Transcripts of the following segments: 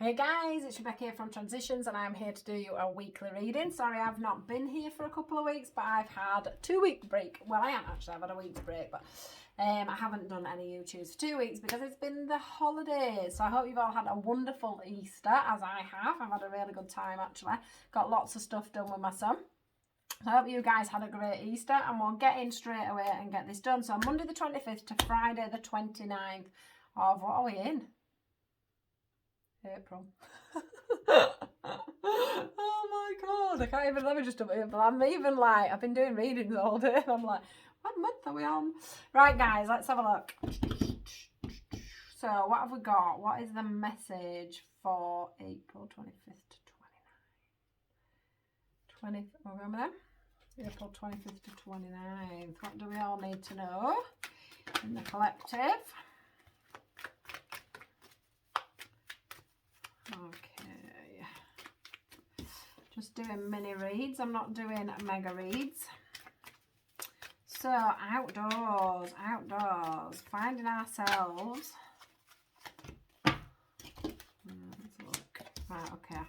Hey guys, it's Rebecca here from Transitions and I'm here to do you a weekly reading. Sorry I've not been here for a couple of weeks, but I've had a 2-week break. Well, I am actually, I've had a week's break, but I haven't done any YouTubes for 2 weeks because it's been the holidays. So I hope you've all had a wonderful Easter, as I have. I've had a really good time actually. Got lots of stuff done with my son. So I hope you guys had a great Easter and we'll get in straight away and get this done. So Monday the 25th to Friday the 29th of, what are we in? April. Oh my god, I can't even, let me just do it. I'm even like, I've been doing readings all day and I'm like, what month are we on? Right guys, let's have a look. So what have we got? What is the message for April 25th to 29th? Remember them? April 25th to 29th. What do we all need to know in the collective? Okay, just doing mini reads, I'm not doing mega reads. So outdoors, finding ourselves. Let's look. Right, okay.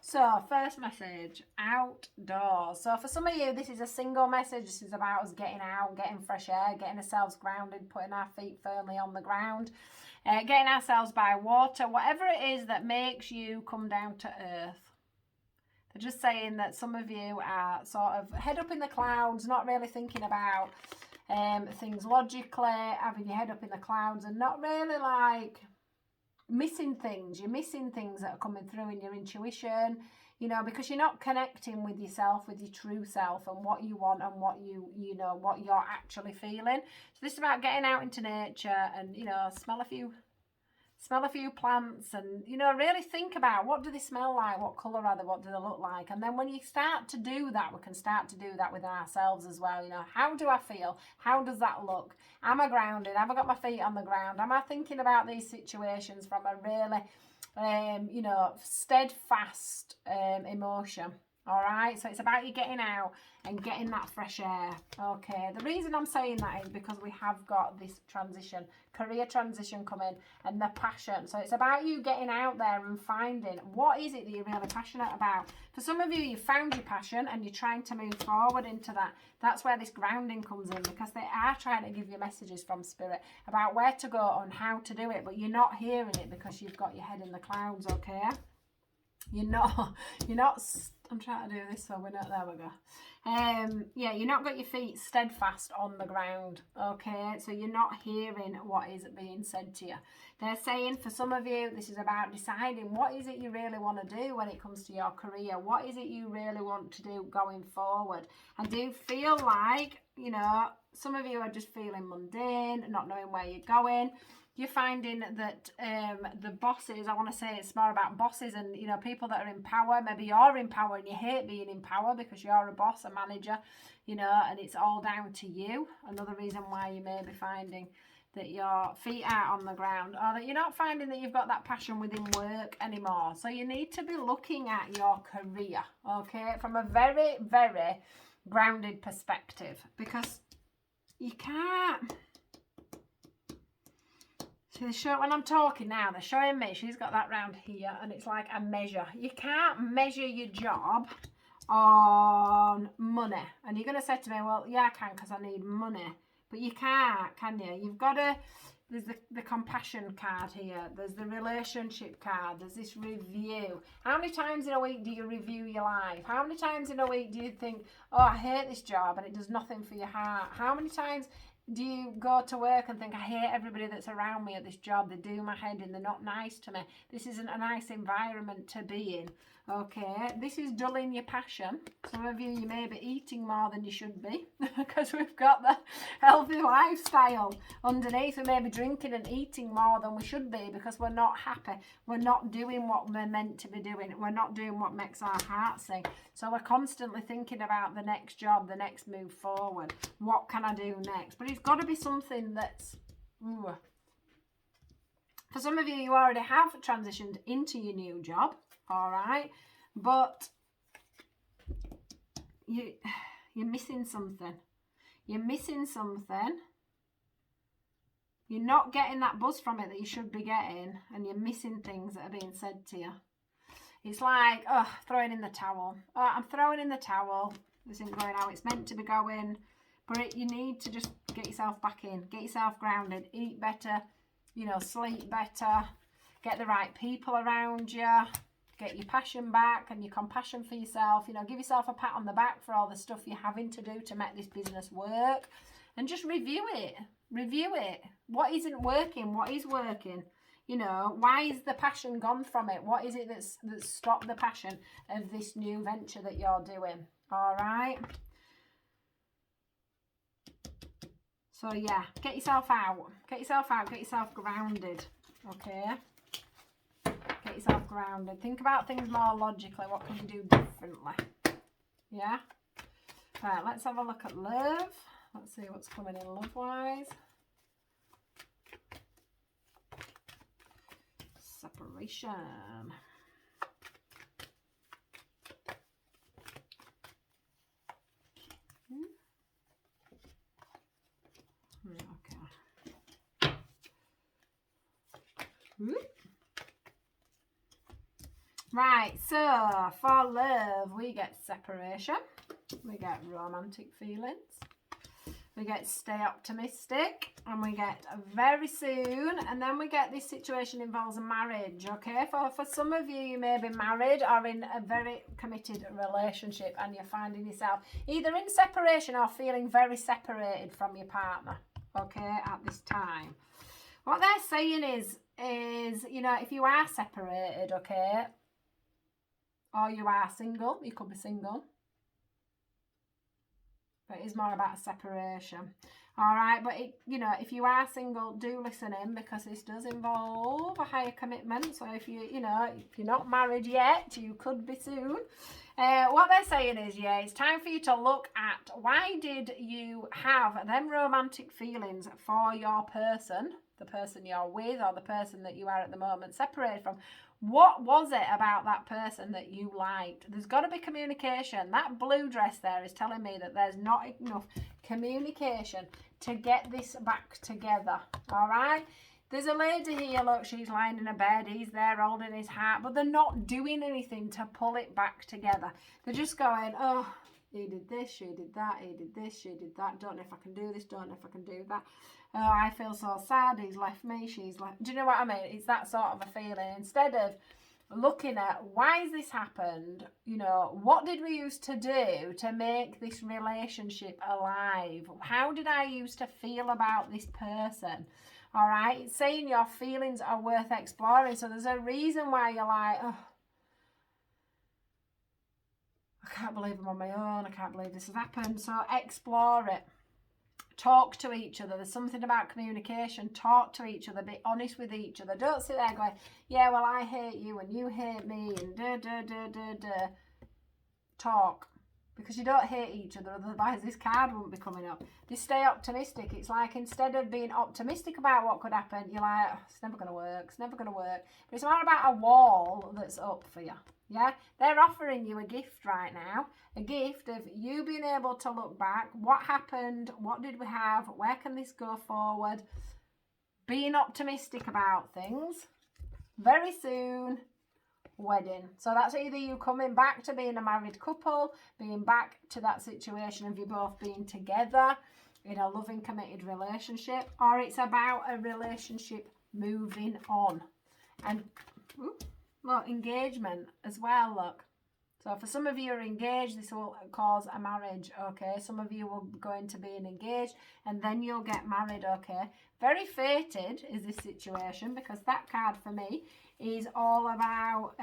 So first message, outdoors. So for some of you, this is a single message. This is about us getting out, getting fresh air, getting ourselves grounded, putting our feet firmly on the ground. Getting ourselves by water, whatever it is that makes you come down to earth. They're just saying that some of you are sort of head up in the clouds, not really thinking about things logically, having your head up in the clouds and not really like missing things. You're missing things that are coming through in your intuition, you know, because you're not connecting with yourself, with your true self and what you want and what you know, what you're actually feeling. So this is about getting out into nature and, you know, smell a few plants and, you know, really think about what do they smell like, what colour are they, what do they look like. And then when you start to do that, we can start to do that with ourselves as well. You know, how do I feel? How does that look? Am I grounded? Have I got my feet on the ground? Am I thinking about these situations from a really you know, steadfast emotion? All right, so it's about you getting out and getting that fresh air. Okay, the reason I'm saying that is because we have got this transition, career transition coming and the passion. So it's about you getting out there and finding what is it that you're really passionate about. For some of you, you found your passion and you're trying to move forward into that. That's where this grounding comes in, because they are trying to give you messages from spirit about where to go and how to do it, but you're not hearing it because you've got your head in the clouds. Okay, you're not I'm trying to do this so we're not, there we go. Yeah, you're not got your feet steadfast on the ground. Okay, so you're not hearing what is being said to you. They're saying for some of you, this is about deciding what is it you really want to do when it comes to your career. What is it you really want to do going forward? I do feel like, you know, some of you are just feeling mundane, not knowing where you're going. You're finding that the bosses, I want to say it's more about bosses and, you know, people that are in power. Maybe you're in power and you hate being in power because you're a boss, a manager, you know, and it's all down to you. Another reason why you may be finding that your feet are on the ground, or that you're not finding that you've got that passion within work anymore. So you need to be looking at your career, okay, from a very, very grounded perspective, because you can't... So when I'm talking now, they're showing me, she's got that round here, and it's like a measure. You can't measure your job on money. And you're going to say to me, well, yeah, I can because I need money. But you can't, can you? You've got to, there's the compassion card here. There's the relationship card. There's this review. How many times in a week do you review your life? How many times in a week do you think, oh, I hate this job and it does nothing for your heart? How many times do you go to work and think, I hate everybody that's around me at this job, they do my head in, they're not nice to me, this isn't a nice environment to be in? Okay, this is dulling your passion. Some of you may be eating more than you should be because we've got the healthy lifestyle underneath. We may be drinking and eating more than we should be because we're not happy. We're not doing what we're meant to be doing. We're not doing what makes our heart sing. So we're constantly thinking about the next job, the next move forward. What can I do next? But it's got to be something that's... Ooh. For some of you, you already have transitioned into your new job. All right, but you're missing something. You're missing something You're not getting that buzz from it that you should be getting, and you're missing things that are being said to you. It's like, oh, throwing in the towel. Oh, I'm throwing in the towel. This isn't going how it's meant to be going. But you need to just get yourself back in. Get yourself grounded. Eat better. You know, sleep better. Get the right people around you. Get your passion back and your compassion for yourself. You know, give yourself a pat on the back for all the stuff you're having to do to make this business work. And just review it. Review it. What isn't working? What is working? You know, why is the passion gone from it? What is it that's stopped the passion of this new venture that you're doing? All right. So yeah, get yourself out. Get yourself out. Get yourself grounded. Okay. Get yourself grounded. Think about things more logically. What can you do differently? Yeah. Right. Let's have a look at love. Let's see what's coming in love-wise. Separation. Okay. Right, so for love, we get separation. We get romantic feelings. We get stay optimistic, and we get very soon, and then we get this situation involves a marriage. Okay, for some of you, you may be married or in a very committed relationship, and you're finding yourself either in separation or feeling very separated from your partner. Okay, at this time, what they're saying is you know, if you are separated, okay, or you are single, you could be single. But it is more about separation. All right, but you know, if you are single, do listen in, because this does involve a higher commitment. So if you know, if you're not married yet, you could be soon. What they're saying is, yeah, it's time for you to look at why did you have them romantic feelings for your person, the person you're with, or the person that you are at the moment separated from. What was it about that person that you liked? There's got to be communication. That blue dress there is telling me that there's not enough communication to get this back together. All right? There's a lady here, look, she's lying in a bed. He's there holding his heart, but they're not doing anything to pull it back together. They're just going, oh, he did this, she did that, he did this, she did that. Don't know if I can do this, don't know if I can do that. Oh, I feel so sad, he's left me, she's left. Do you know what I mean? It's that sort of a feeling. Instead of looking at why has this happened, you know, what did we used to do to make this relationship alive? How did I used to feel about this person? All right, it's saying your feelings are worth exploring. So there's a reason why you're like, oh, I can't believe I'm on my own, I can't believe this has happened. So explore it. Talk to each other. There's something about communication. Talk to each other. Be honest with each other. Don't sit there going, yeah, well, I hate you and you hate me and da. Talk. Because you don't hate each other, otherwise this card wouldn't be coming up. Just stay optimistic. It's like instead of being optimistic about what could happen, you're like, oh, it's never going to work. It's never going to work. But it's more about a wall that's up for you. Yeah, they're offering you a gift right now, a gift of you being able to look back. What happened? What did we have? Where can this go forward? Being optimistic about things. Very soon, wedding. So that's either you coming back to being a married couple, being back to that situation of you both being together in a loving, committed relationship, or it's about a relationship moving on. And look, engagement as well, look. So for some of you are engaged, this will cause a marriage, okay? Some of you will go into being engaged and then you'll get married, okay? Very fated is this situation, because that card for me is all about,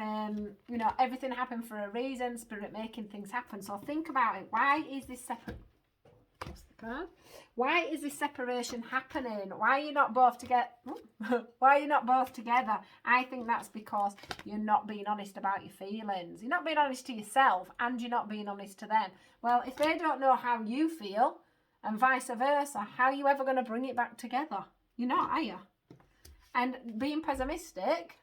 you know, everything happened for a reason, spirit making things happen. So think about it. Why is this separate? What's the card? Why is this separation happening? Why are you not both together? Why are you not both together? I think that's because you're not being honest about your feelings. You're not being honest to yourself, and you're not being honest to them. Well, if they don't know how you feel, and vice versa, how are you ever going to bring it back together? You're not, are you? And being pessimistic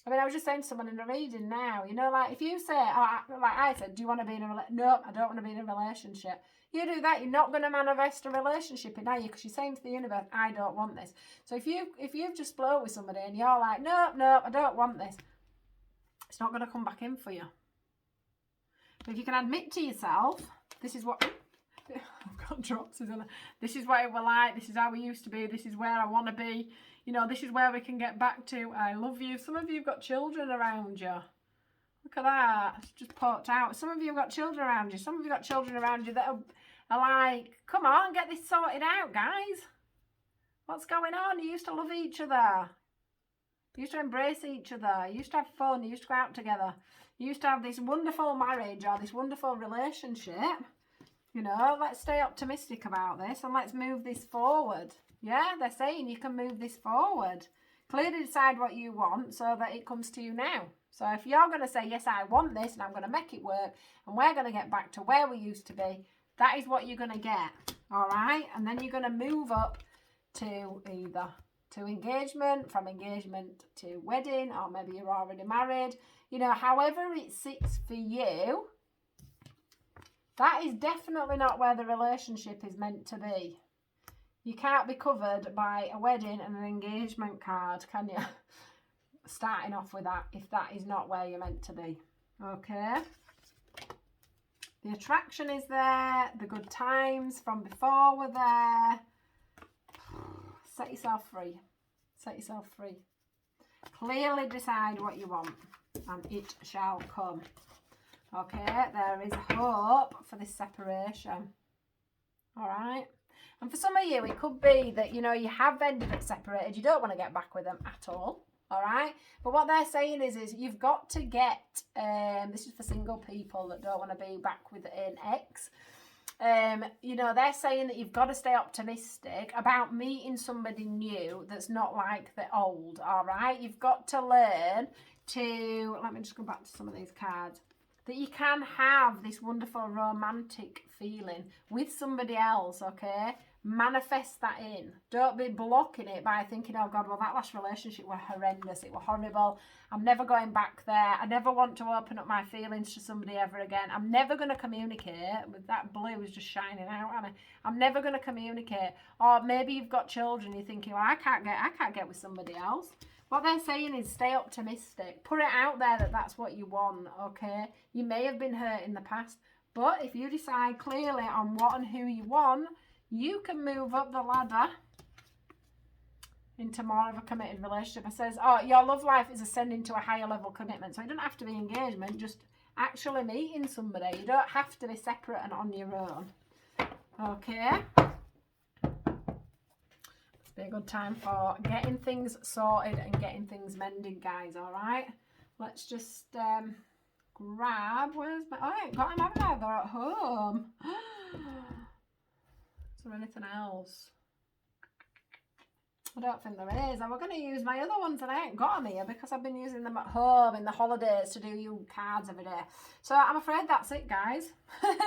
I mean, I was just saying to someone in a reading now, you know, like if you say, like I said, do you want to be in a relationship? No, I don't want to be in a relationship. You do that, you're not going to manifest a relationship in, are you? Because you're saying to the universe, I don't want this. So if you've just blown with somebody and you're like, no, I don't want this, it's not going to come back in for you. But if you can admit to yourself, this is what... I've got drops, isn't it? This is what we're like, this is how we used to be, this is where I want to be, you know, this is where we can get back to. I love you. Some of you have got children around you. Look at that. It's just poked out. Some of you have got children around you. Some of you have got children around you that are like, come on, get this sorted out, guys. What's going on? You used to love each other. You used to embrace each other. You used to have fun. You used to go out together. You used to have this wonderful marriage or this wonderful relationship. You know, let's stay optimistic about this and let's move this forward. Yeah, they're saying you can move this forward. Clearly decide what you want so that it comes to you now. So if you're going to say, yes, I want this and I'm going to make it work and we're going to get back to where we used to be, that is what you're going to get. All right? And then you're going to move up to either to engagement, from engagement to wedding, or maybe you're already married. You know, however it sits for you, that is definitely not where the relationship is meant to be. You can't be covered by a wedding and an engagement card, can you? Starting off with that, if that is not where you're meant to be. Okay. The attraction is there. The good times from before were there. Set yourself free. Set yourself free. Clearly decide what you want and it shall come. Okay, there is hope for this separation. All right. And for some of you, it could be that, you know, you have ended up separated. You don't want to get back with them at all. All right. But what they're saying is you've got to get, this is for single people that don't want to be back with an ex. You know, they're saying that you've got to stay optimistic about meeting somebody new that's not like the old. All right. You've got to learn to, let me just go back to some of these cards. That you can have this wonderful romantic feeling with somebody else, okay? Manifest that in. Don't be blocking it by thinking, oh God, well, that last relationship was horrendous. It was horrible. I'm never going back there. I never want to open up my feelings to somebody ever again. I'm never going to communicate. With that blue is just shining out at me. I'm never going to communicate. Or maybe you've got children. You're thinking, well, I can't get with somebody else. What they're saying is stay optimistic. Put it out there that that's what you want, okay? You may have been hurt in the past, but if you decide clearly on what and who you want, you can move up the ladder into more of a committed relationship. It says, oh, your love life is ascending to a higher level commitment. So it doesn't have to be engagement, just actually meeting somebody. You don't have to be separate and on your own. Okay? Be a good time for getting things sorted and getting things mended, guys. All right, let's just grab, where's my, I ain't got them, haven't I? They're at home. Is there anything else? I don't think there is. And we're going to use my other ones and I ain't got them here because I've been using them at home in the holidays to do you cards every day. So I'm afraid that's it, guys.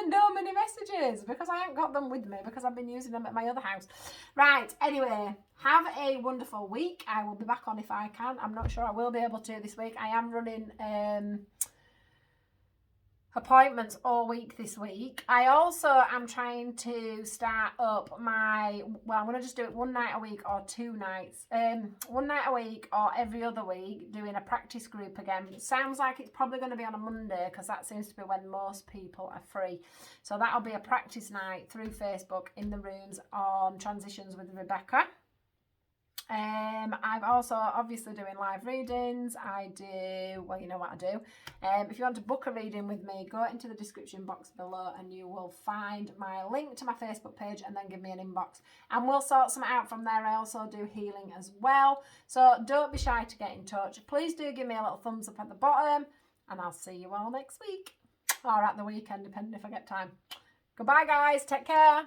No mini messages because I ain't got them with me because I've been using them at my other house. Right, anyway, have a wonderful week. I will be back on if I can. I'm not sure I will be able to this week. I am running appointments all week this week. I also am trying to start up my, well, I'm going to just do it one night a week or 2 nights. One night a week or every other week doing a practice group again. It sounds like it's probably going to be on a Monday because that seems to be when most people are free. So that'll be a practice night through Facebook in the rooms on Transitions with Rebecca. I'm also obviously doing live readings. I do, well, you know what I do. If you want to book a reading with me, go into the description box below and you will find my link to my Facebook page and then give me an inbox and we'll sort some out from there. I also do healing as well. So don't be shy to get in touch. Please do give me a little thumbs up at the bottom and I'll see you all next week or at the weekend, depending if I get time. Goodbye, guys. Take care.